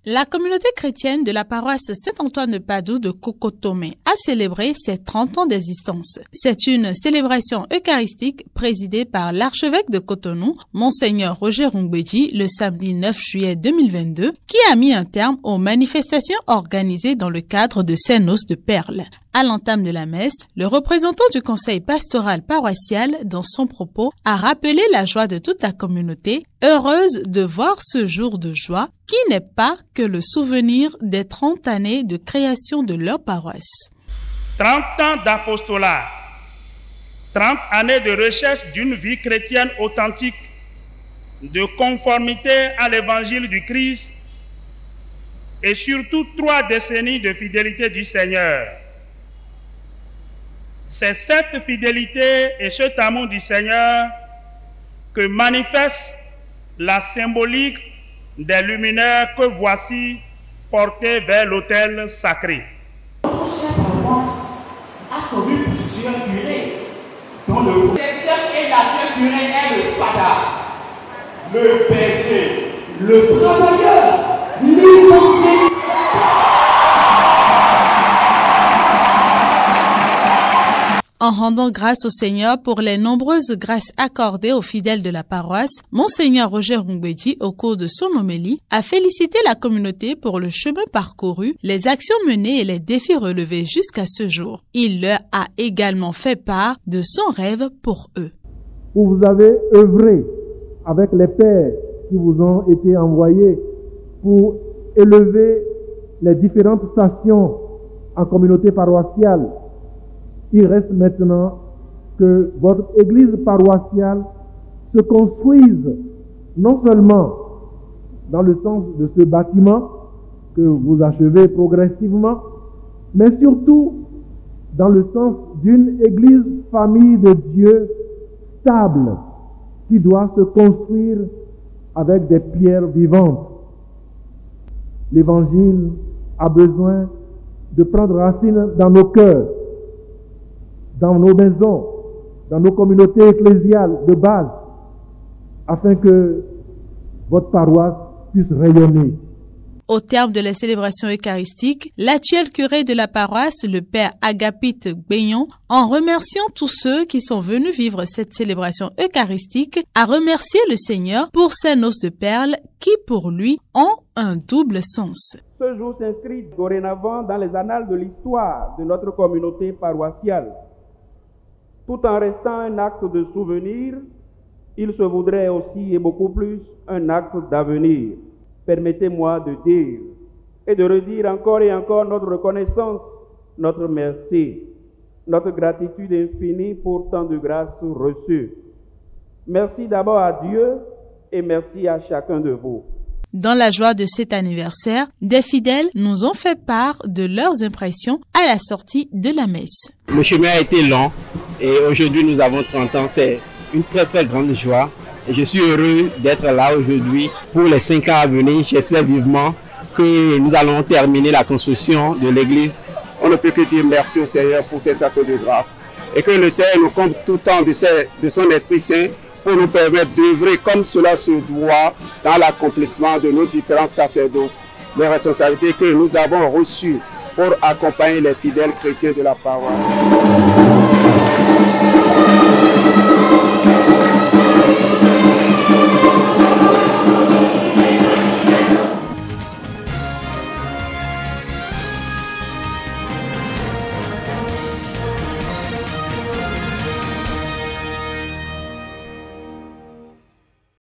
La communauté chrétienne de la paroisse Saint-Antoine de Padoue de Kokotomé a célébré ses 30 ans d'existence. C'est une célébration eucharistique présidée par l'archevêque de Cotonou, Monseigneur Roger Rungbeji, le samedi 9 juillet 2022, qui a mis un terme aux manifestations organisées dans le cadre de ces noces de perles. À l'entame de la messe, le représentant du conseil pastoral paroissial, dans son propos, a rappelé la joie de toute la communauté, heureuse de voir ce jour de joie qui n'est pas que le souvenir des 30 années de création de leur paroisse. 30 ans d'apostolat, 30 années de recherche d'une vie chrétienne authentique, de conformité à l'évangile du Christ et surtout 3 décennies de fidélité du Seigneur. C'est cette fidélité et cet amour du Seigneur que manifeste la symbolique des luminaires que voici portés vers l'autel sacré. Notre chère paroisse a connu plusieurs curés, dont le secteur et la curé est le Fada, le berger, le travailleur, l'immobilier. En rendant grâce au Seigneur pour les nombreuses grâces accordées aux fidèles de la paroisse, Monseigneur Roger Rungbeji, au cours de son homélie, a félicité la communauté pour le chemin parcouru, les actions menées et les défis relevés jusqu'à ce jour. Il leur a également fait part de son rêve pour eux. Vous avez œuvré avec les pères qui vous ont été envoyés pour élever les différentes stations en communauté paroissiale. Il reste maintenant que votre église paroissiale se construise non seulement dans le sens de ce bâtiment que vous achevez progressivement, mais surtout dans le sens d'une église famille de Dieu stable qui doit se construire avec des pierres vivantes. L'évangile a besoin de prendre racine dans nos cœurs, dans nos maisons, dans nos communautés ecclésiales de base, afin que votre paroisse puisse rayonner. Au terme de la célébration eucharistique, l'actuel curé de la paroisse, le père Agapite Gbeyon, en remerciant tous ceux qui sont venus vivre cette célébration eucharistique, a remercié le Seigneur pour ces noces de perles qui, pour lui, ont un double sens. Ce jour s'inscrit dorénavant dans les annales de l'histoire de notre communauté paroissiale. Tout en restant un acte de souvenir, il se voudrait aussi et beaucoup plus un acte d'avenir. Permettez-moi de dire et de redire encore et encore notre reconnaissance, notre merci, notre gratitude infinie pour tant de grâces reçues. Merci d'abord à Dieu et merci à chacun de vous. Dans la joie de cet anniversaire, des fidèles nous ont fait part de leurs impressions à la sortie de la messe. Le chemin a été long et aujourd'hui nous avons 30 ans. C'est une très grande joie. Et je suis heureux d'être là aujourd'hui pour les 5 ans à venir. J'espère vivement que nous allons terminer la construction de l'église. On ne peut que dire merci au Seigneur pour cette action de grâce. Et que le Seigneur nous compte tout le temps de son Esprit Saint pour nous permettre d'œuvrer comme cela se doit dans l'accomplissement de nos différents sacerdoces, les responsabilités que nous avons reçues pour accompagner les fidèles chrétiens de la paroisse.